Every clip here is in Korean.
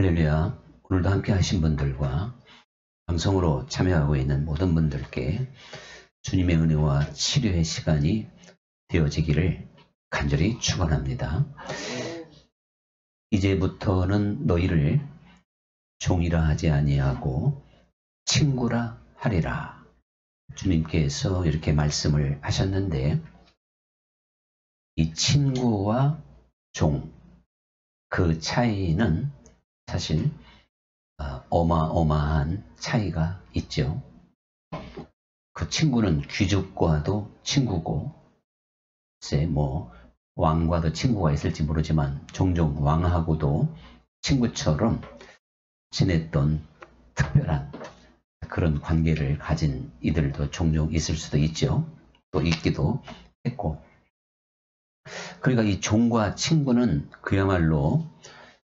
할렐루야. 오늘도 함께 하신 분들과 방송으로 참여하고 있는 모든 분들께 주님의 은혜와 치료의 시간이 되어지기를 간절히 축원합니다. 이제부터는 너희를 종이라 하지 아니하고 친구라 하리라. 주님께서 이렇게 말씀을 하셨는데, 이 친구와 종, 그 차이는 사실 어마어마한 차이가 있죠. 그 친구는 귀족과도 친구고, 글쎄 뭐 왕과도 친구가 있을지 모르지만 종종 왕하고도 친구처럼 지냈던 특별한 그런 관계를 가진 이들도 종종 있을 수도 있죠. 또 있기도 했고. 그러니까 이 종과 친구는 그야말로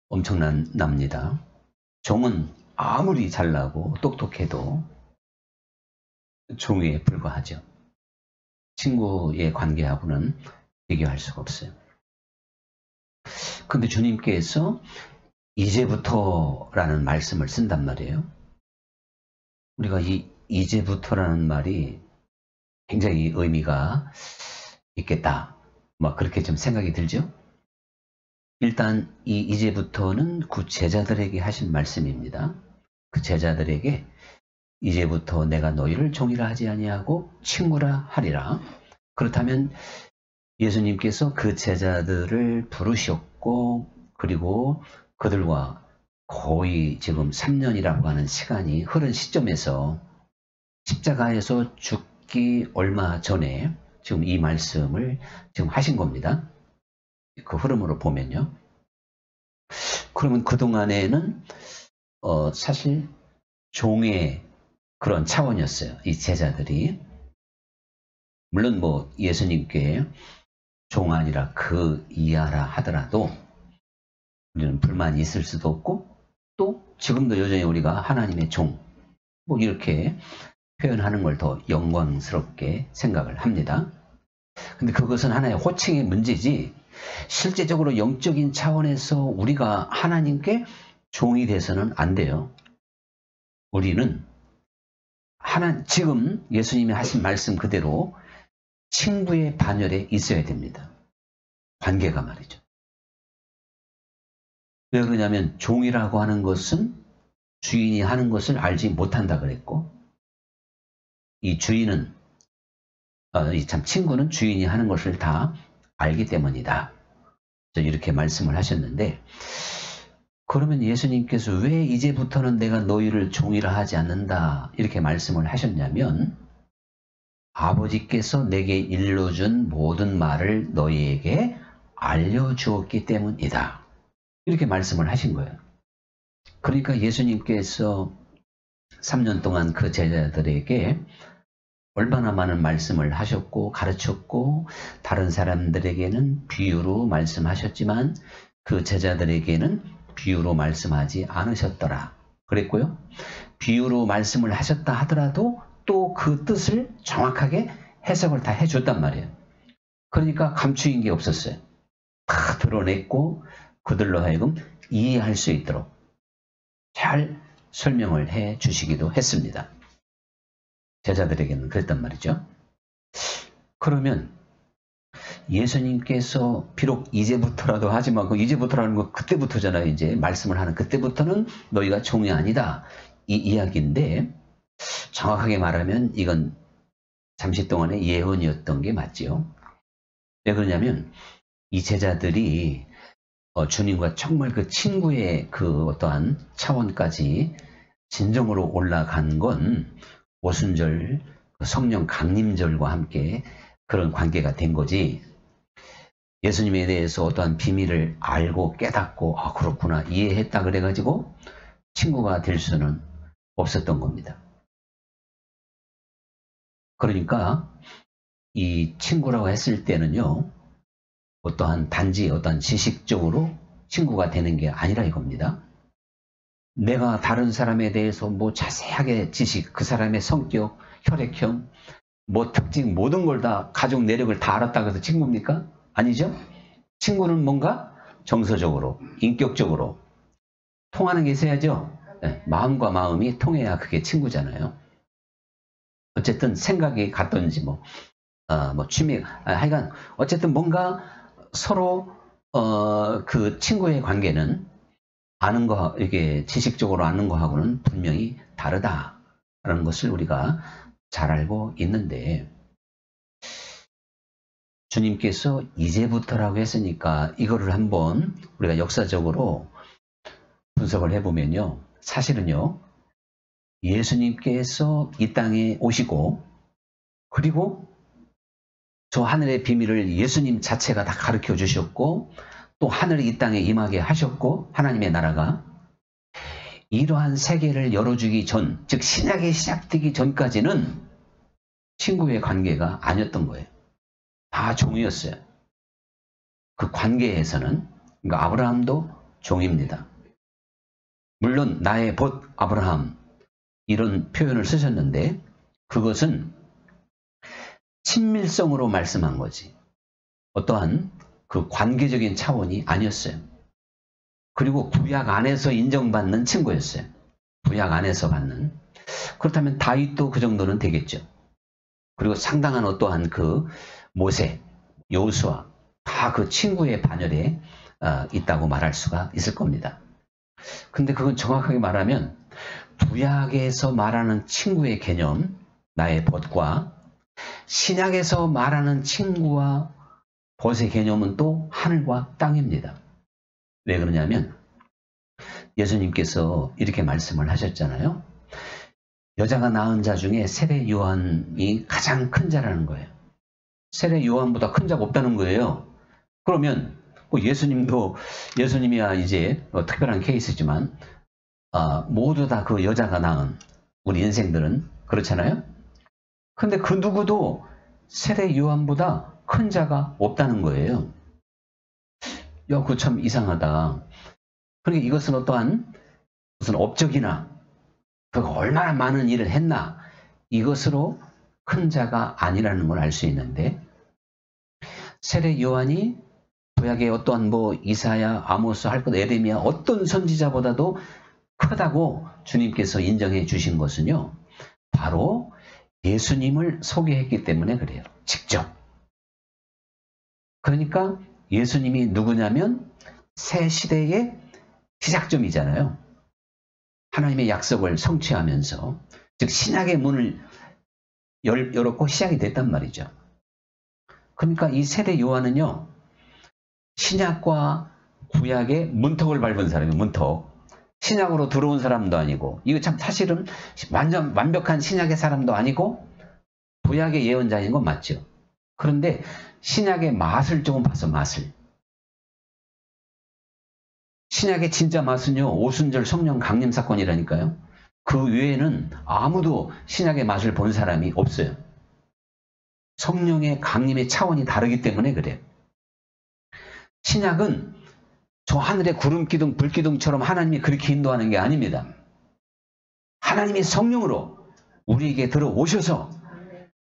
엄청납니다. 종은 아무리 잘나고 똑똑해도 종에 불과하죠. 친구의 관계하고는 비교할 수가 없어요. 근데 주님께서 이제부터라는 말씀을 쓴단 말이에요. 우리가 이 이제부터라는 말이 굉장히 의미가 있겠다, 그렇게 좀 생각이 들죠. 일단 이 이제부터는 그 제자들에게 하신 말씀입니다. 그 제자들에게 이제부터 내가 너희를 종이라 하지 아니하고 친구라 하리라. 그렇다면 예수님께서 그 제자들을 부르셨고, 그리고 그들과 거의 지금 3년이라고 하는 시간이 흐른 시점에서 십자가에서 죽기 얼마 전에 지금 이 말씀을 지금 하신 겁니다. 그 흐름으로 보면요. 그러면 그동안에는 사실 종의 그런 차원이었어요. 이 제자들이. 물론 뭐 예수님께 종 아니라 그 이하라 하더라도 우리는 불만이 있을 수도 없고, 또 지금도 여전히 우리가 하나님의 종, 이렇게 표현하는 걸 더 영광스럽게 생각을 합니다. 근데 그것은 하나의 호칭의 문제지, 실제적으로 영적인 차원에서 우리가 하나님께 종이 돼서는 안 돼요. 우리는 지금 예수님이 하신 말씀 그대로 친구의 반열에 있어야 됩니다. 관계가 말이죠. 왜 그러냐면 종이라고 하는 것은 주인이 하는 것을 알지 못한다 그랬고, 이 주인은 참 친구는 주인이 하는 것을 다 알기 때문이다. 이렇게 말씀을 하셨는데, 그러면 예수님께서 왜 이제부터는 내가 너희를 종이라 하지 않는다 이렇게 말씀을 하셨냐면, 아버지께서 내게 일러준 모든 말을 너희에게 알려주었기 때문이다. 이렇게 말씀을 하신 거예요. 그러니까 예수님께서 3년 동안 그 제자들에게 얼마나 많은 말씀을 하셨고 가르쳤고, 다른 사람들에게는 비유로 말씀하셨지만 그 제자들에게는 비유로 말씀하지 않으셨더라 그랬고요. 비유로 말씀을 하셨다 하더라도 또 그 뜻을 정확하게 해석을 다 해줬단 말이에요. 그러니까 감추인 게 없었어요. 다 드러냈고 그들로 하여금 이해할 수 있도록 잘 설명을 해 주시기도 했습니다. 제자들에게는 그랬단 말이죠. 그러면 예수님께서 비록 이제부터라도 하지만, 그 이제부터라는 거 그때부터잖아요. 이제 말씀을 하는 그때부터는 너희가 종이 아니다, 이 이야기인데, 정확하게 말하면 이건 잠시 동안의 예언이었던 게 맞지요. 왜 그러냐면 이 제자들이 주님과 정말 그 친구의 그 어떠한 차원까지 진정으로 올라간 건 오순절 성령 강림절과 함께 그런 관계가 된 거지, 예수님에 대해서 어떠한 비밀을 알고 깨닫고 그렇구나 이해했다 그래가지고 친구가 될 수는 없었던 겁니다. 그러니까 이 친구라고 했을 때는요, 단지 어떠한 지식적으로 친구가 되는 게 아니라 이겁니다. 내가 다른 사람에 대해서 자세하게 지식, 그 사람의 성격, 혈액형, 특징, 모든 걸 다, 가족 내력을 다 알았다고 해서 친구입니까? 아니죠? 친구는 뭔가 정서적으로, 인격적으로 통하는 게 있어야죠. 네, 마음과 마음이 통해야 그게 친구잖아요. 어쨌든 생각이 같든지 취미, 하여간 어쨌든 뭔가 서로 그 친구의 관계는 아는 거, 이게 지식적으로 아는 거하고는 분명히 다르다라는 것을 우리가 잘 알고 있는데, 주님께서 이제부터라고 했으니까 이거를 한번 우리가 역사적으로 분석을 해보면요, 사실은요, 예수님께서 이 땅에 오시고, 그리고 저 하늘의 비밀을 예수님 자체가 다 가르쳐 주셨고, 또 하늘이 이 땅에 임하게 하셨고, 하나님의 나라가 이러한 세계를 열어주기 전, 즉 신약이 시작되기 전까지는 친구의 관계가 아니었던 거예요. 다 종이었어요. 그 관계에서는. 그러니까 아브라함도 종입니다. 물론 나의 봇 아브라함 이런 표현을 쓰셨는데, 그것은 친밀성으로 말씀한 거지, 어떠한 그 관계적인 차원이 아니었어요. 그리고 구약 안에서 인정받는 친구였어요. 구약 안에서 받는. 그렇다면 다윗도 그 정도는 되겠죠. 그리고 상당한 어떠한 그 모세, 여호수아 다 그 친구의 반열에 있다고 말할 수가 있을 겁니다. 근데 그건 정확하게 말하면 구약에서 말하는 친구의 개념, 나의 벗과 신약에서 말하는 친구와 벗의 개념은 또 하늘과 땅입니다. 왜 그러냐면 예수님께서 이렇게 말씀을 하셨잖아요. 여자가 낳은 자 중에 세례 요한이 가장 큰 자라는 거예요. 세례 요한보다 큰 자가 없다는 거예요. 그러면 예수님이야 이제 특별한 케이스지만 모두 다 그 여자가 낳은 우리 인생들은 그렇잖아요. 근데 그 누구도 세례 요한보다 큰 자가 없다는 거예요. 야, 그거 참 이상하다. 그러니까 이것은 어떠한 무슨 업적이나 그가 얼마나 많은 일을 했나, 이것으로 큰 자가 아니라는 걸 알 수 있는데, 세례 요한이 구약의 어떠한 이사야, 아모스, 할 것, 에레미야 어떤 선지자보다도 크다고 주님께서 인정해 주신 것은요, 바로 예수님을 소개했기 때문에 그래요. 직접. 그러니까 예수님이 누구냐면 새 시대의 시작점이잖아요. 하나님의 약속을 성취하면서, 즉 신약의 문을 열었고 시작이 됐단 말이죠. 그러니까 이 세례 요한은요, 신약과 구약의 문턱을 밟은 사람이에요. 문턱. 신약으로 들어온 사람도 아니고, 이거 참 사실은 완전 완벽한 신약의 사람도 아니고 구약의 예언자인 건 맞죠. 그런데 신약의 맛을 조금 봤어. 맛을. 신약의 진짜 맛은요, 오순절 성령 강림 사건이라니까요. 그 외에는 아무도 신약의 맛을 본 사람이 없어요. 성령의 강림의 차원이 다르기 때문에 그래요. 신약은 저 하늘의 구름기둥, 불기둥처럼 하나님이 그렇게 인도하는 게 아닙니다. 하나님이 성령으로 우리에게 들어오셔서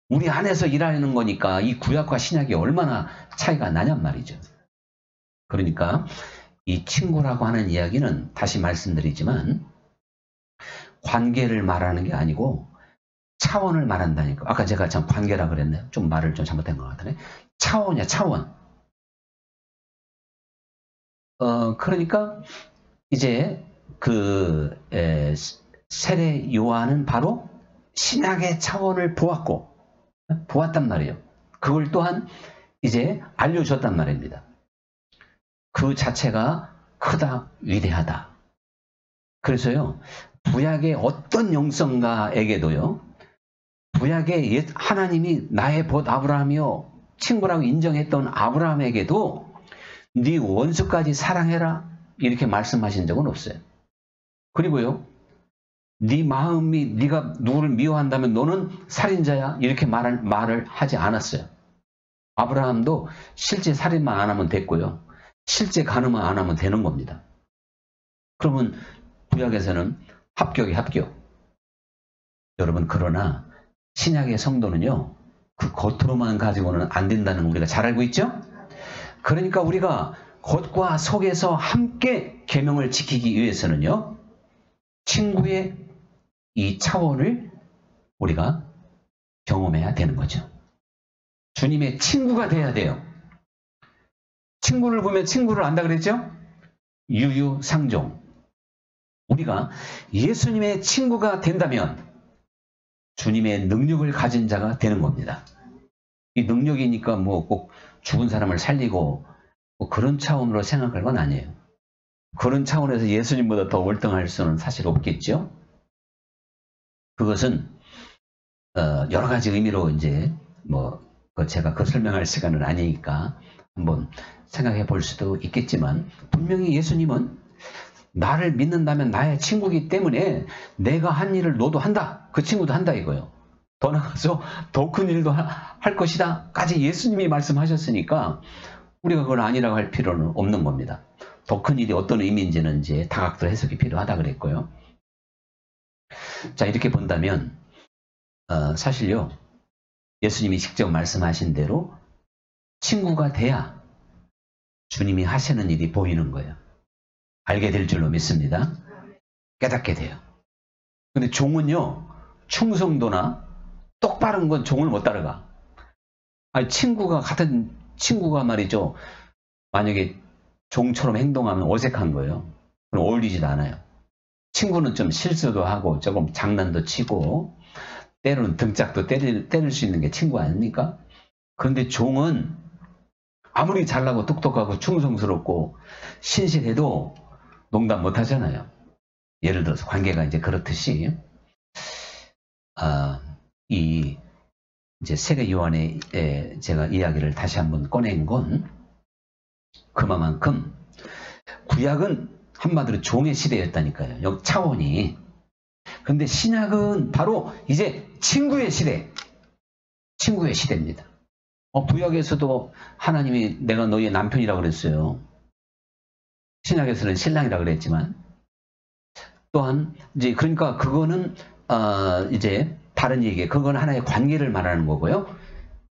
우리 안에서 일하는 거니까 이 구약과 신약이 얼마나 차이가 나냔 말이죠. 그러니까 이 친구라고 하는 이야기는 다시 말씀드리지만 관계를 말하는 게 아니고 차원을 말한다니까. 아까 제가 참 관계라 그랬네요. 좀 말을 좀 잘못된 것 같으네. 차원이야, 차원. 그러니까 이제 그 세례 요한은 바로 신약의 차원을 보았단 말이에요. 그걸 또한 이제 알려줬단 말입니다. 그 자체가 크다, 위대하다. 그래서요, 구약의 어떤 영성가에게도요, 구약의 하나님이 나의 벗 아브라함이요, 친구라고 인정했던 아브라함에게도 네 원수까지 사랑해라 이렇게 말씀하신 적은 없어요. 그리고요, 네 마음이 네가 누구를 미워한다면 너는 살인자야 이렇게 말을 하지 않았어요. 아브라함도 실제 살인만 안 하면 됐고요, 실제 간음만 안 하면 되는 겁니다. 그러면 구약에서는 합격이 합격. 여러분, 그러나 신약의 성도는요, 그 겉으로만 가지고는 안 된다는 거 우리가 잘 알고 있죠? 그러니까 우리가 겉과 속에서 함께 계명을 지키기 위해서는요, 친구의 이 차원을 우리가 경험해야 되는 거죠. 주님의 친구가 돼야 돼요. 친구를 보면 친구를 안다 그랬죠? 유유상종. 우리가 예수님의 친구가 된다면 주님의 능력을 가진 자가 되는 겁니다. 이 능력이니까 뭐 꼭 죽은 사람을 살리고 뭐 그런 차원으로 생각할 건 아니에요. 그런 차원에서 예수님보다 더 월등할 수는 사실 없겠죠. 그것은 여러 가지 의미로 이제 뭐 제가 그 설명할 시간은 아니니까 한번 생각해 볼 수도 있겠지만, 분명히 예수님은 나를 믿는다면 나의 친구이기 때문에 내가 한 일을 너도 한다, 그 친구도 한다 이거예요. 더 나아가서 더 큰 일도 할 것이다 까지 예수님이 말씀하셨으니까 우리가 그걸 아니라고 할 필요는 없는 겁니다. 더 큰 일이 어떤 의미인지는 이제 다각도 해석이 필요하다 그랬고요. 자, 이렇게 본다면 사실요, 예수님이 직접 말씀하신 대로 친구가 돼야 주님이 하시는 일이 보이는 거예요. 알게 될 줄로 믿습니다. 깨닫게 돼요. 근데 종은요, 충성도나 똑바른 건 종을 못 따라가. 아니, 같은 친구가 말이죠, 만약에 종처럼 행동하면 어색한 거예요. 그럼 어울리지도 않아요. 친구는 좀 실수도 하고 조금 장난도 치고 때로는 등짝도 때릴 수 있는 게 친구 아닙니까? 그런데 종은 아무리 잘나고 똑똑하고 충성스럽고 신실해도 농담 못 하잖아요. 예를 들어서 관계가 이제 그렇듯이, 이제 세례 요한의 제가 이야기를 다시 한번 꺼낸 건 그만큼 구약은 한마디로 종의 시대였다니까요. 여기 차원이. 근데 신약은 바로 이제 친구의 시대. 친구의 시대입니다. 구약에서도 하나님이 내가 너희의 남편이라고 그랬어요. 신약에서는 신랑이라고 그랬지만, 또한 이제 그러니까 그거는 이제 다른 얘기예요. 그건 하나의 관계를 말하는 거고요.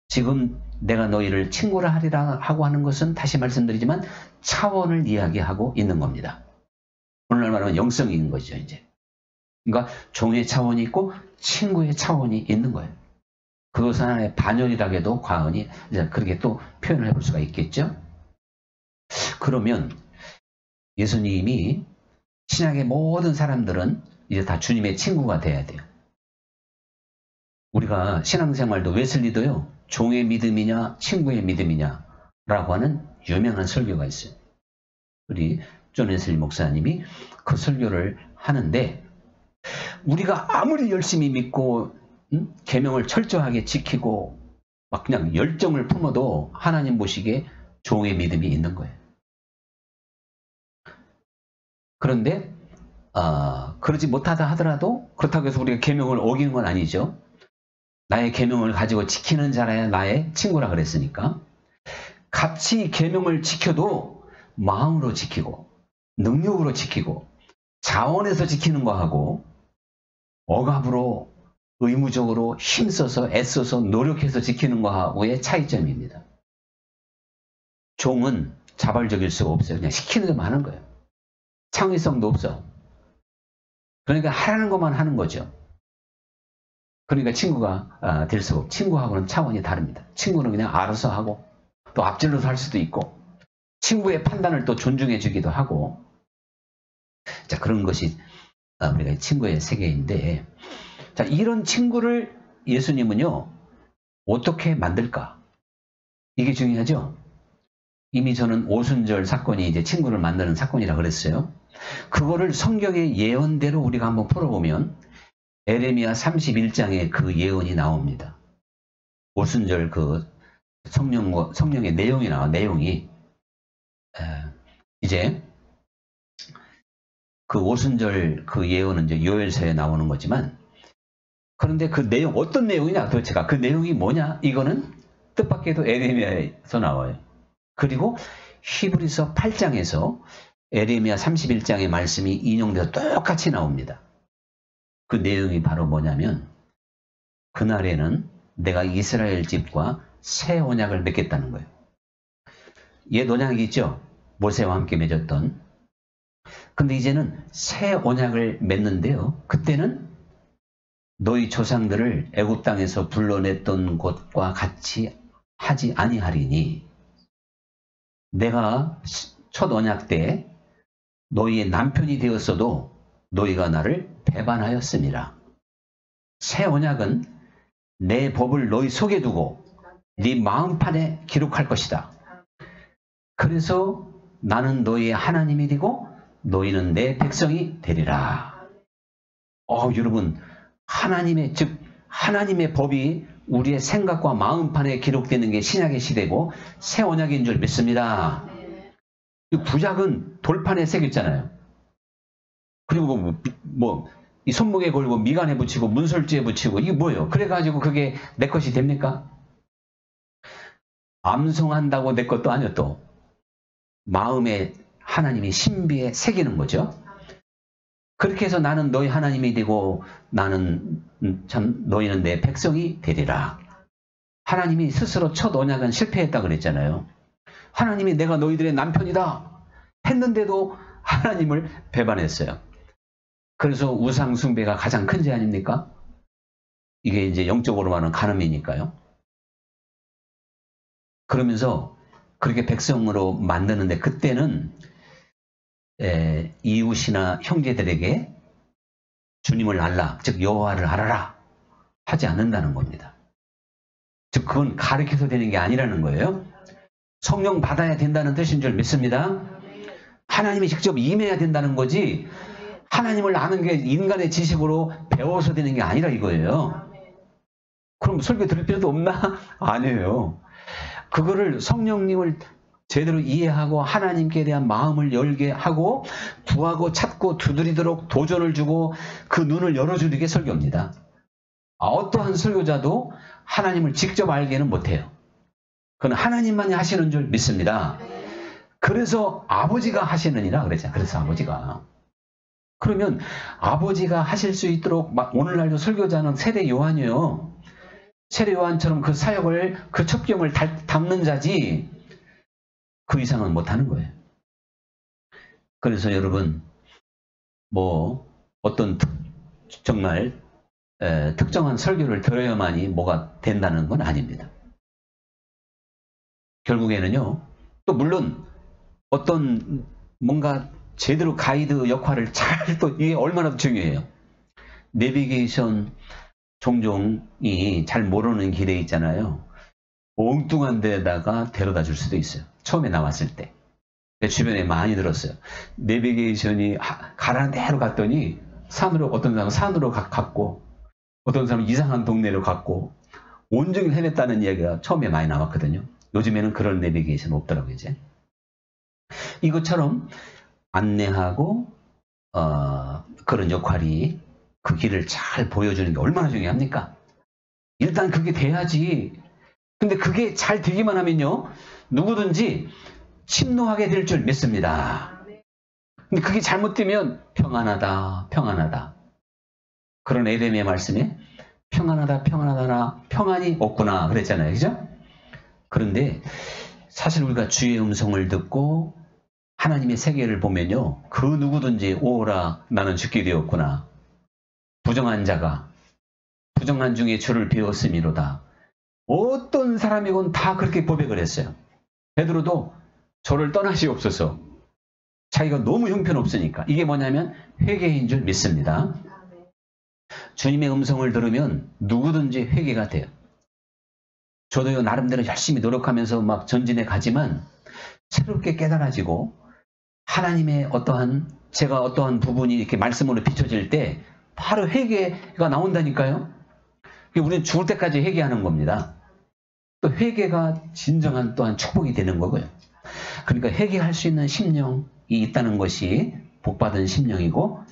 지금 내가 너희를 친구라 하리라 하고 하는 것은 다시 말씀드리지만 차원을 이야기하고 있는 겁니다. 오늘날 말하면 영성인 거죠, 이제. 그러니까 종의 차원이 있고 친구의 차원이 있는 거예요. 그것은 하나의 반열이라고 해도 과언이, 이제 그렇게 또 표현을 해볼 수가 있겠죠. 그러면 예수님이 신약의 모든 사람들은 이제 다 주님의 친구가 돼야 돼요. 우리가 신앙생활도 웨슬리도요, 종의 믿음이냐 친구의 믿음이냐 라고 하는 유명한 설교가 있어요. 우리 존 웨슬리 목사님이 그 설교를 하는데, 우리가 아무리 열심히 믿고 계명을 철저하게 지키고 막 그냥 열정을 품어도 하나님 보시기에 종의 믿음이 있는 거예요. 그런데 그러지 못하다 하더라도 그렇다고 해서 우리가 계명을 어기는 건 아니죠. 나의 계명을 가지고 지키는 자라야 나의 친구라 그랬으니까, 같이 계명을 지켜도 마음으로 지키고 능력으로 지키고 자원에서 지키는 거하고 억압으로 의무적으로 힘써서 애써서 노력해서 지키는 거하고의 차이점입니다. 종은 자발적일 수가 없어요. 그냥 시키는 대로 하는 거예요. 창의성도 없어. 그러니까 하라는 것만 하는 거죠. 그러니까 친구가 될 수가 없고, 친구하고는 차원이 다릅니다. 친구는 그냥 알아서 하고 또 앞질러서 할 수도 있고 친구의 판단을 또 존중해 주기도 하고, 자, 그런 것이 우리가 친구의 세계인데, 자, 이런 친구를 예수님은요 어떻게 만들까? 이게 중요하죠. 이미 저는 오순절 사건이 이제 친구를 만드는 사건이라 그랬어요. 그거를 성경의 예언대로 우리가 한번 풀어보면 에레미야 31장에 그 예언이 나옵니다. 오순절 그 성령의 내용이 나와. 내용이 이제 그 오순절 그 예언은 이제 요엘서에 나오는 거지만, 그런데 그 내용 어떤 내용이냐, 도대체가 그 내용이 뭐냐, 이거는 뜻밖에도 에레미야에서 나와요. 그리고 히브리서 8장에서 에레미야 31장의 말씀이 인용돼서 똑같이 나옵니다. 그 내용이 바로 뭐냐면, 그날에는 내가 이스라엘 집과 새 언약을 맺겠다는 거예요. 옛 언약이 있죠. 모세와 함께 맺었던. 근데 이제는 새 언약을 맺는데요. 그때는 너희 조상들을 애굽 땅에서 불러냈던 것과 같이 하지 아니하리니 내가 첫 언약 때 너희의 남편이 되었어도 너희가 나를 배반하였음이라. 새 언약은 내 법을 너희 속에 두고 네 마음판에 기록할 것이다. 그래서 나는 너희의 하나님이 되고 너희는 내 백성이 되리라. 여러분, 즉 하나님의 법이 우리의 생각과 마음판에 기록되는 게 신약의 시대고 새 언약인 줄 믿습니다. 구약은 돌판에 새겼잖아요. 그리고 이 손목에 걸고 미간에 붙이고 문설주에 붙이고 이게 뭐예요? 그래가지고 그게 내 것이 됩니까? 암송한다고 내 것도 아니요. 또 마음에 하나님이 신비에 새기는 거죠. 그렇게 해서 나는 너희 하나님이 되고 너희는 내 백성이 되리라. 하나님이 스스로 첫 언약은 실패했다 그랬잖아요. 하나님이 내가 너희들의 남편이다 했는데도 하나님을 배반했어요. 그래서 우상 숭배가 가장 큰 죄 아닙니까? 이게 이제 영적으로 말하는 간음이니까요. 그러면서 그렇게 백성으로 만드는데 그때는 이웃이나 형제들에게 주님을 알라, 즉 여호와를 알아라 하지 않는다는 겁니다. 즉 그건 가르쳐서 되는 게 아니라는 거예요. 성령 받아야 된다는 뜻인 줄 믿습니다. 하나님이 직접 임해야 된다는 거지 하나님을 아는 게 인간의 지식으로 배워서 되는 게 아니라 이거예요. 그럼 설교 들을 필요도 없나? 아니에요. 그거를 성령님을 제대로 이해하고 하나님께 대한 마음을 열게 하고 구하고 찾고 두드리도록 도전을 주고 그 눈을 열어주는 게 설교입니다. 어떠한 설교자도 하나님을 직접 알게는 못해요. 그건 하나님만이 하시는 줄 믿습니다. 그래서 아버지가 하시느니라 그랬잖아요. 그래서 아버지가. 그러면 아버지가 하실 수 있도록 오늘날도 설교자는 세례 요한이에요. 세례 요한처럼 그 사역을 그 첩경을 담는 자지 그 이상은 못하는 거예요. 그래서 여러분 어떤 정말 특정한 설교를 들어야만이 뭐가 된다는 건 아닙니다. 결국에는요. 또 물론 어떤 뭔가 제대로 가이드 역할을 또 이게 얼마나 중요해요. 내비게이션 종종이 잘 모르는 길에 있잖아요. 엉뚱한 데다가 데려다 줄 수도 있어요. 처음에 나왔을 때. 내 주변에 많이 들었어요. 내비게이션이 가라는 대로 갔더니 어떤 사람은 산으로 갔고 어떤 사람은 이상한 동네로 갔고 온종일 헤맸다는 이야기가 처음에 많이 나왔거든요. 요즘에는 그런 내비게이션 없더라고요. 이제. 이것처럼 안내하고 그런 역할이 그 길을 잘 보여주는 게 얼마나 중요합니까? 일단 그게 돼야지. 근데 그게 잘 되기만 하면요. 누구든지 침노하게 될 줄 믿습니다. 근데 그게 잘못되면 평안하다, 평안하다. 그런 에레미야 말씀에 평안하다, 평안하다나 평안이 없구나 그랬잖아요. 그죠? 그런데 사실 우리가 주의 음성을 듣고 하나님의 세계를 보면요. 그 누구든지 오라 나는 죽게 되었구나. 부정한 자가 부정한 중에 주를 배웠음이로다. 어떤 사람이건 다 그렇게 고백을 했어요. 베드로도 저를 떠나시옵소서. 자기가 너무 형편없으니까. 이게 뭐냐면 회개인 줄 믿습니다. 주님의 음성을 들으면 누구든지 회개가 돼요. 저도요 나름대로 열심히 노력하면서 막 전진해 가지만 새롭게 깨달아지고 하나님의 제가 어떠한 부분이 이렇게 말씀으로 비춰질 때 바로 회개가 나온다니까요. 우리는 죽을 때까지 회개하는 겁니다. 또 회개가 진정한 또한 축복이 되는 거고요. 그러니까 회개할 수 있는 심령이 있다는 것이 복받은 심령이고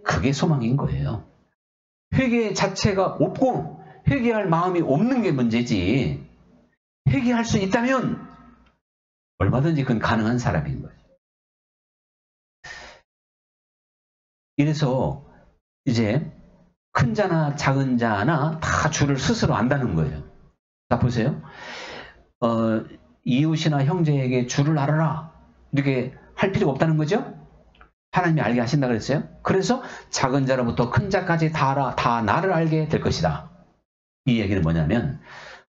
그게 소망인 거예요. 회개 자체가 없고 회개할 마음이 없는 게 문제지 회개할 수 있다면 얼마든지 그건 가능한 사람인 거예요. 이래서 이제 큰 자나 작은 자나 다 주를 스스로 안다는 거예요. 자 보세요. 이웃이나 형제에게 주를 알아라. 이렇게 할 필요가 없다는 거죠. 하나님이 알게 하신다 그랬어요. 그래서 작은 자로부터 큰 자까지 다 나를 알게 될 것이다. 이 얘기는 뭐냐면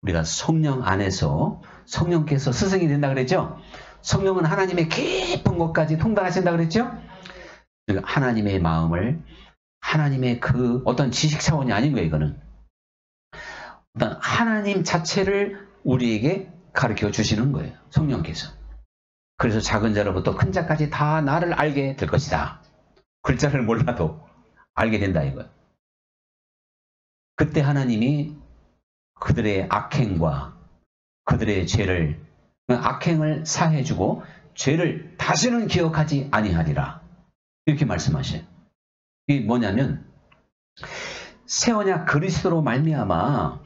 우리가 성령 안에서 성령께서 스승이 된다 그랬죠. 성령은 하나님의 깊은 것까지 통달하신다 그랬죠. 그러니까 하나님의 마음을 하나님의 그 어떤 지식 차원이 아닌 거예요. 이거는 어떤 하나님 자체를 우리에게 가르쳐 주시는 거예요. 성령께서. 그래서 작은 자로부터 큰 자까지 다 나를 알게 될 것이다. 글자를 몰라도 알게 된다 이거예요. 그때 하나님이 그들의 악행과 그들의 죄를 악행을 사해주고 죄를 다시는 기억하지 아니하리라. 이렇게 말씀하셔요. 이게 뭐냐면 새 언약 그리스도로 말미암아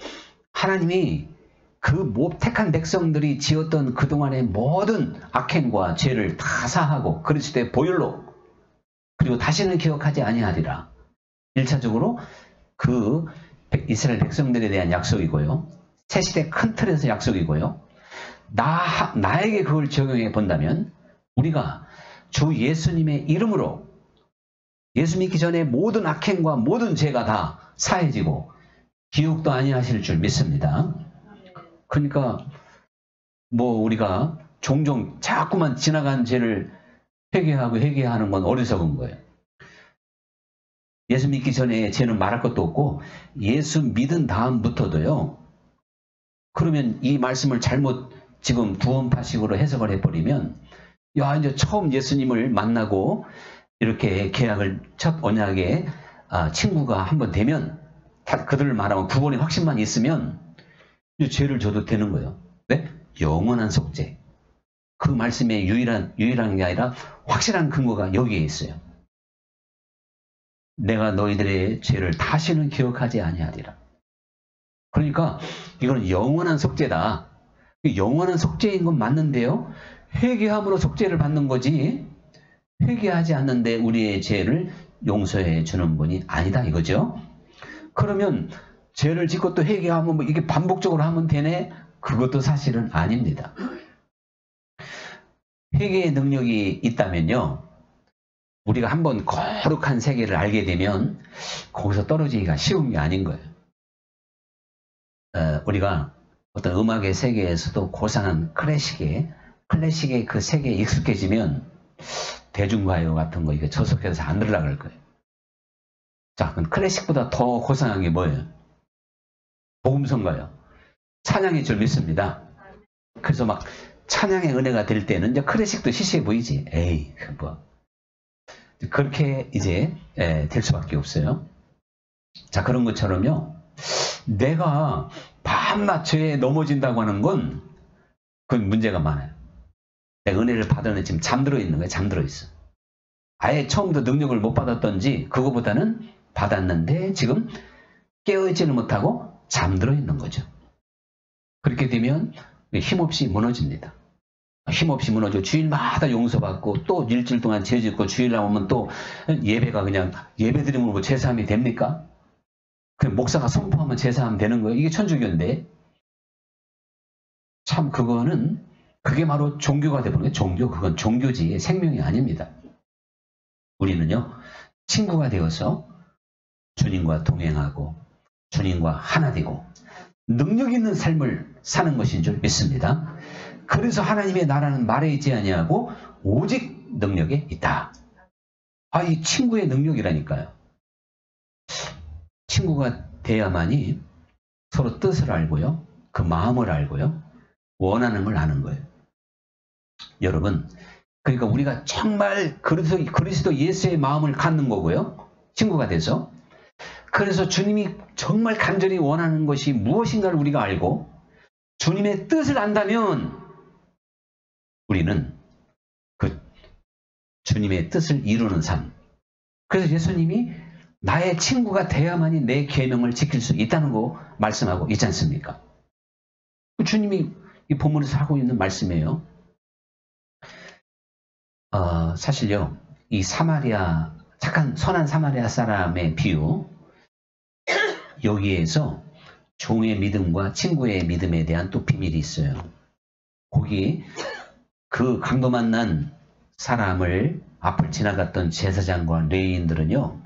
하나님이 그 택한 백성들이 지었던 그동안의 모든 악행과 죄를 다 사하고 그리스도의 보혈로 그리고 다시는 기억하지 아니하리라. 1차적으로 그 이스라엘 백성들에 대한 약속이고요. 새 시대 큰 틀에서 약속이고요. 나에게 그걸 적용해 본다면 우리가 주 예수님의 이름으로 예수 믿기 전에 모든 악행과 모든 죄가 다 사해지고 기억도 아니하실 줄 믿습니다. 그러니까 뭐 우리가 종종 자꾸만 지나간 죄를 회개하는 건 어리석은 거예요. 예수 믿기 전에 죄는 말할 것도 없고 예수 믿은 다음부터도요. 그러면 이 말씀을 잘못 지금 구원파식으로 해석을 해버리면 야 이제 처음 예수님을 만나고 이렇게 계약을 첫 언약에 친구가 한번 되면 그들을 말하면 구원의 확신만 있으면 이제 죄를 져도 되는 거예요. 네? 영원한 속죄. 그 말씀의 유일한 게 아니라 확실한 근거가 여기에 있어요. 내가 너희들의 죄를 다시는 기억하지 아니하리라. 그러니까 이건 영원한 속죄다. 영원한 속죄인 건 맞는데요. 회개함으로 속죄를 받는 거지 회개하지 않는데 우리의 죄를 용서해 주는 분이 아니다 이거죠. 그러면 죄를 짓고 또 회개하면 뭐 이게 반복적으로 하면 되네? 그것도 사실은 아닙니다. 회개의 능력이 있다면요. 우리가 한번 거룩한 세계를 알게 되면 거기서 떨어지기가 쉬운 게 아닌 거예요. 우리가 어떤 음악의 세계에서도 고상한 클래식의 그 세계에 익숙해지면 대중가요 같은 거 이게 저속해서 안 들으려고 할 거예요. 자, 그럼 클래식보다 더 고상한 게 뭐예요? 복음성가요. 찬양의 줄 믿습니다. 그래서 막 찬양의 은혜가 될 때는 이제 클래식도 시시해 보이지. 에이, 뭐. 그렇게 이제 될 수밖에 없어요. 자, 그런 것처럼요. 내가 밤낮 죄에 넘어진다고 하는 건 그건 문제가 많아요. 내가 은혜를 받았는데 지금 잠들어 있는 거예요. 잠들어 있어. 아예 처음부터 능력을 못 받았던지 그거보다는 받았는데 지금 깨어있지는 못하고 잠들어 있는 거죠. 그렇게 되면 힘없이 무너집니다. 힘없이 무너져 주일마다 용서받고 또 일주일 동안 죄 짓고 주일 나오면 또 예배가 그냥 예배 드리면 뭐 제사함이 됩니까? 그냥 목사가 선포하면 제사하면 되는 거예요. 이게 천주교인데 참 그게 바로 종교가 되버린 거예요. 그건 종교지 생명이 아닙니다. 우리는요 친구가 되어서 주님과 동행하고 주님과 하나 되고 능력 있는 삶을 사는 것인 줄 믿습니다. 그래서 하나님의 나라는 말에 있지 아니하고 오직 능력에 있다. 이 친구의 능력이라니까요. 친구가 돼야만이 서로 뜻을 알고요. 그 마음을 알고요. 원하는 걸 아는 거예요. 여러분, 그러니까 우리가 정말 그리스도 예수의 마음을 갖는 거고요. 친구가 돼서. 그래서 주님이 정말 간절히 원하는 것이 무엇인가를 우리가 알고 주님의 뜻을 안다면 우리는 그 주님의 뜻을 이루는 삶. 그래서 예수님이 나의 친구가 돼야만이 내 계명을 지킬 수 있다는 거 말씀하고 있지 않습니까? 주님이 이 본문에서 하고 있는 말씀이에요. 사실요, 이 착한 선한 사마리아 사람의 비유, 여기에서 종의 믿음과 친구의 믿음에 대한 또 비밀이 있어요. 거기 그 강도 만난 사람을 앞을 지나갔던 제사장과 레위인들은요,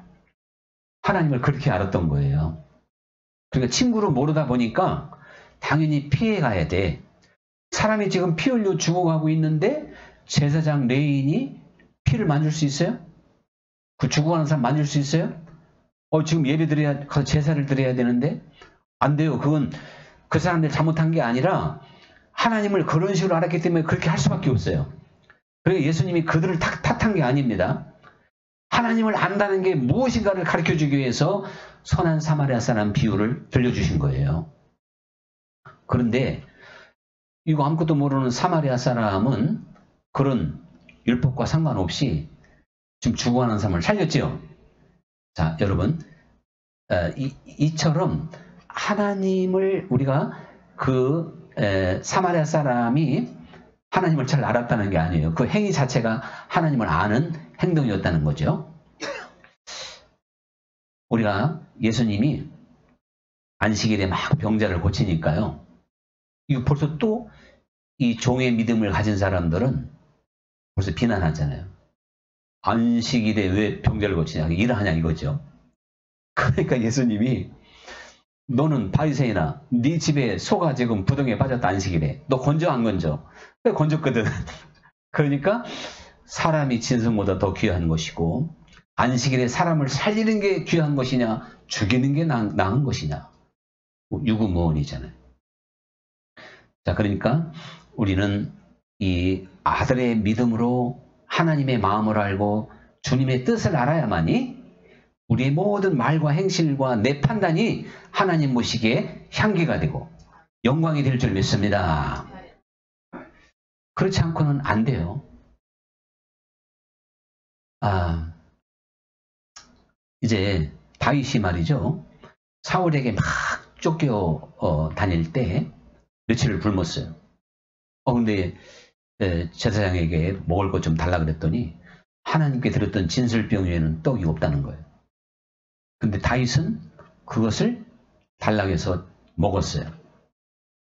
하나님을 그렇게 알았던 거예요. 그러니까 친구를 모르다 보니까 당연히 피해가야 돼. 사람이 지금 피 흘려 죽어가고 있는데 제사장 레위인이 피를 만질 수 있어요? 그 죽어가는 사람 만질 수 있어요? 지금 예배 드려야, 제사를 드려야 되는데 안 돼요. 그건 그 사람들 잘못한 게 아니라 하나님을 그런 식으로 알았기 때문에 그렇게 할 수밖에 없어요. 그래서 예수님이 그들을 탓한 게 아닙니다. 하나님을 안다는 게 무엇인가를 가르쳐주기 위해서 선한 사마리아 사람 비유를 들려주신 거예요. 그런데 이거 아무것도 모르는 사마리아 사람은 그런 율법과 상관없이 지금 죽어가는 사람을 살렸죠. 자, 여러분, 이처럼 하나님을 우리가 사마리아 사람이 하나님을 잘 알았다는 게 아니에요. 그 행위 자체가 하나님을 아는 행동이었다는 거죠. 우리가 예수님이 안식일에 막 병자를 고치니까요. 이거 벌써 또 이 종의 믿음을 가진 사람들은 벌써 비난하잖아요. 안식일에 왜 병자를 고치냐, 일하냐 이거죠. 그러니까 예수님이 너는 바리새인아, 네 집에 소가 지금 부동에 빠졌다 안식일에. 너 건져 안 건져? 왜 건졌거든. 그러니까 사람이 짐승보다 더 귀한 것이고 안식일에 사람을 살리는 게 귀한 것이냐 죽이는 게 나은 것이냐. 유구무원이잖아요. 자, 그러니까 우리는 이 아들의 믿음으로 하나님의 마음을 알고 주님의 뜻을 알아야만이 우리의 모든 말과 행실과 내 판단이 하나님 보시기에 향기가 되고 영광이 될 줄 믿습니다. 그렇지 않고는 안 돼요. 이제 다윗이 말이죠. 사울에게 막 쫓겨 다닐 때 며칠을 굶었어요. 근데 제사장에게 먹을 것 좀 달라 그랬더니 하나님께 드렸던 진설병 외에는 떡이 없다는 거예요. 근데 다윗은 그것을 달라고 해서 먹었어요.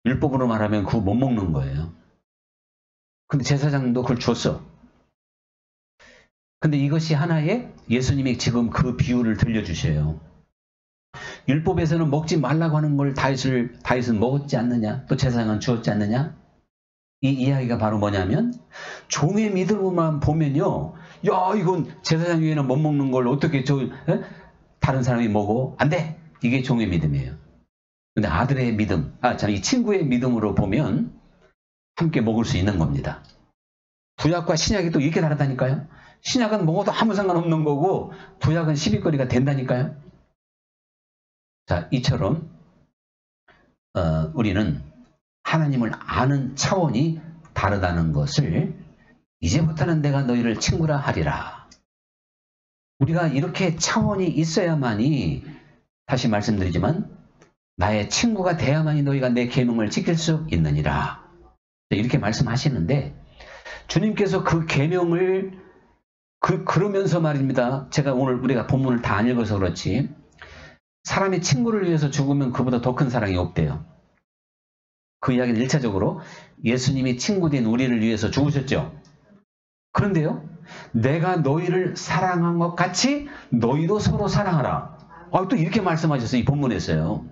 율법으로 말하면 그거 못 먹는 거예요. 근데 제사장도 그걸 줬어. 근데 이것이 하나의 예수님이 지금 그 비유를 들려주셔요. 율법에서는 먹지 말라고 하는 걸 다윗은 먹었지 않느냐? 또 제사장은 주었지 않느냐? 이 이야기가 바로 뭐냐면 종의 믿음으로만 보면요. 야, 이건 제사장 위에는 못 먹는 걸 어떻게 다른 사람이 먹어? 안 돼! 이게 종의 믿음이에요. 근데 아들의 믿음, 이 친구의 믿음으로 보면 함께 먹을 수 있는 겁니다. 구약과 신약이 또 이렇게 다르다니까요. 신약은 먹어도 아무 상관없는 거고 구약은 시비거리가 된다니까요. 자, 이처럼 우리는 하나님을 아는 차원이 다르다는 것을 이제부터는 내가 너희를 친구라 하리라. 우리가 이렇게 차원이 있어야만이 다시 말씀드리지만 나의 친구가 돼야만이 너희가 내 계명을 지킬 수 있느니라. 이렇게 말씀하시는데 주님께서 그 계명을 그러면서 말입니다. 제가 오늘 우리가 본문을 다 안 읽어서 그렇지 사람이 친구를 위해서 죽으면 그보다 더 큰 사랑이 없대요. 그 이야기는 1차적으로 예수님이 친구된 우리를 위해서 죽으셨죠. 그런데요. 내가 너희를 사랑한 것 같이 너희도 서로 사랑하라. 또 이렇게 말씀하셨어요. 이 본문에서요.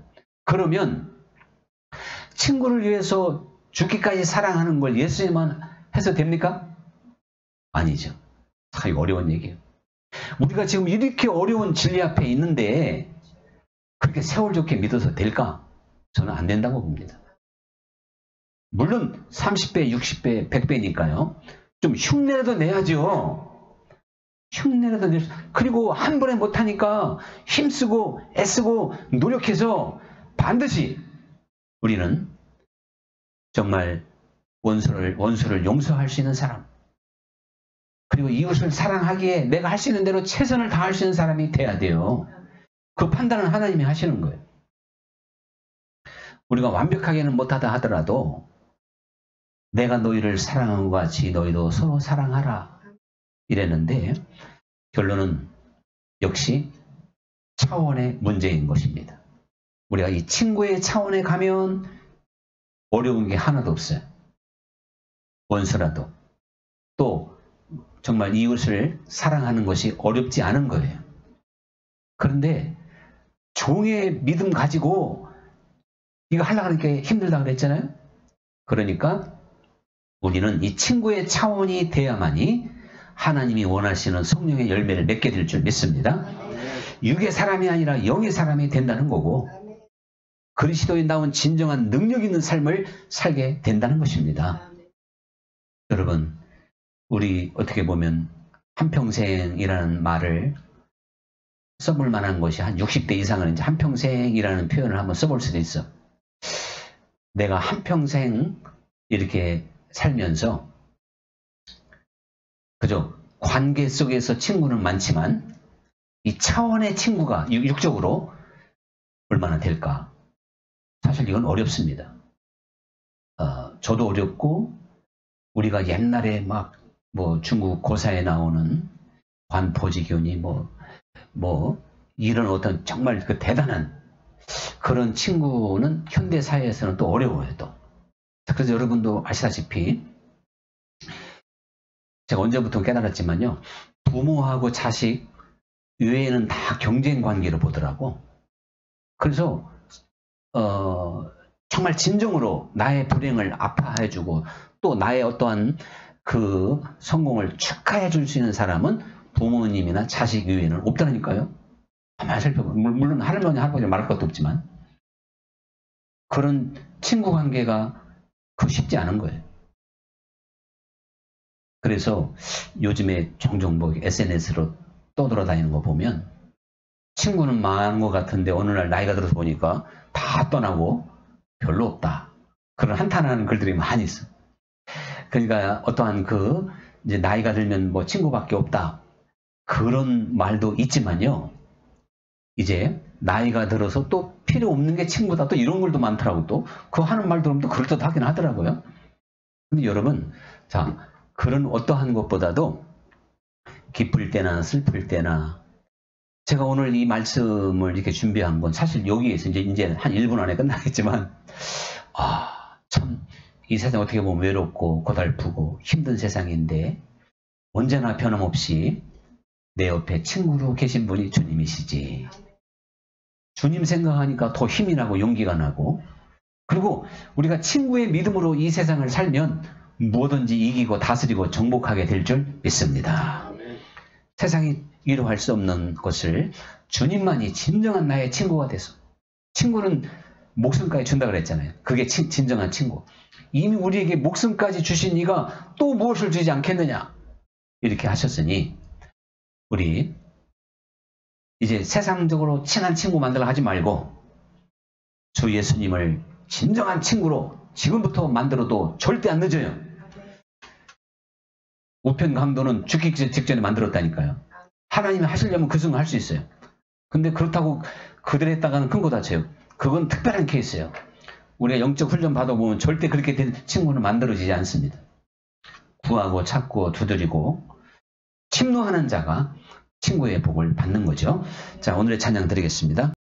그러면 친구를 위해서 죽기까지 사랑하는 걸 예수님만 해서 됩니까? 아니죠. 이거 어려운 얘기예요. 우리가 지금 이렇게 어려운 진리 앞에 있는데 그렇게 세월 좋게 믿어서 될까? 저는 안 된다고 봅니다. 물론 30배, 60배, 100배니까요. 좀 흉내라도 내야죠. 흉내라도 낼 수. 그리고 한 번에 못하니까 힘쓰고 애쓰고 노력해서 반드시 우리는 정말 원수를 용서할 수 있는 사람, 그리고 이웃을 사랑하기에 내가 할 수 있는 대로 최선을 다할 수 있는 사람이 돼야 돼요. 그 판단은 하나님이 하시는 거예요. 우리가 완벽하게는 못하다 하더라도 내가 너희를 사랑한 것 같이 너희도 서로 사랑하라 이랬는데 결론은 역시 차원의 문제인 것입니다. 우리가 이 친구의 차원에 가면 어려운 게 하나도 없어요. 원수라도 또 정말 이웃을 사랑하는 것이 어렵지 않은 거예요. 그런데 종의 믿음 가지고 이거 하려고 하니까 힘들다고 그랬잖아요. 그러니까 우리는 이 친구의 차원이 돼야만이 하나님이 원하시는 성령의 열매를 맺게 될 줄 믿습니다. 육의 사람이 아니라 영의 사람이 된다는 거고 그리스도인다운 진정한 능력 있는 삶을 살게 된다는 것입니다. 여러분, 우리 어떻게 보면 한평생이라는 말을 써볼 만한 것이 한 60대 이상은 이제 한평생이라는 표현을 한번 써볼 수도 있어. 내가 한평생 이렇게 살면서 그죠? 관계 속에서 친구는 많지만 이 차원의 친구가 육적으로 얼마나 될까? 사실 이건 어렵습니다. 저도 어렵고 우리가 옛날에 막 뭐 중국 고사에 나오는 관포지교니 이런 어떤 정말 그 대단한 그런 친구는 현대 사회에서는 또 어려워요. 또. 그래서 여러분도 아시다시피 제가 언제부터 깨달았지만요. 부모하고 자식 외에는 다 경쟁 관계로 보더라고. 그래서 정말 진정으로 나의 불행을 아파해주고 또 나의 어떠한 그 성공을 축하해 줄 수 있는 사람은 부모님이나 자식 외에는 없다니까요. 가만히 살펴보면 물론 할머니, 할아버지 말할 것도 없지만 그런 친구 관계가 쉽지 않은 거예요. 그래서 요즘에 종종 뭐 SNS로 떠돌아다니는 거 보면 친구는 많은 것 같은데 어느 날 나이가 들어서 보니까 다 떠나고 별로 없다. 그런 한탄하는 글들이 많이 있어. 그러니까 어떠한 이제 나이가 들면 뭐 친구밖에 없다. 그런 말도 있지만요. 이제 나이가 들어서 또 필요 없는 게 친구다. 또 이런 글도 많더라고. 또 그 하는 말 들으면 또 그럴듯하긴 하더라고요. 근데 여러분, 자, 그런 어떠한 것보다도 기쁠 때나 슬플 때나 제가 오늘 이 말씀을 이렇게 준비한 건 사실 여기에서 이제 한 1분 안에 끝나겠지만 참 이 세상 어떻게 보면 외롭고 고달프고 힘든 세상인데 언제나 변함없이 내 옆에 친구로 계신 분이 주님이시지. 주님 생각하니까 더 힘이 나고 용기가 나고 그리고 우리가 친구의 믿음으로 이 세상을 살면 뭐든지 이기고 다스리고 정복하게 될 줄 믿습니다. 세상이 위로할 수 없는 것을 주님만이 진정한 나의 친구가 돼서 친구는 목숨까지 준다 그랬잖아요. 그게 진정한 친구. 이미 우리에게 목숨까지 주신 이가 또 무엇을 주지 않겠느냐 이렇게 하셨으니 우리 이제 세상적으로 친한 친구 만들어 하지 말고 주 예수님을 진정한 친구로 지금부터 만들어도 절대 안 늦어요. 우편 강도는 죽기 직전에 만들었다니까요. 하나님이 하시려면 그 순간 할 수 있어요. 근데 그렇다고 그들에다가는 큰 거 다쳐요. 그건 특별한 케이스예요. 우리가 영적 훈련 받아보면 절대 그렇게 된 친구는 만들어지지 않습니다. 구하고 찾고 두드리고 침노하는 자가 친구의 복을 받는 거죠. 자, 오늘의 찬양 드리겠습니다.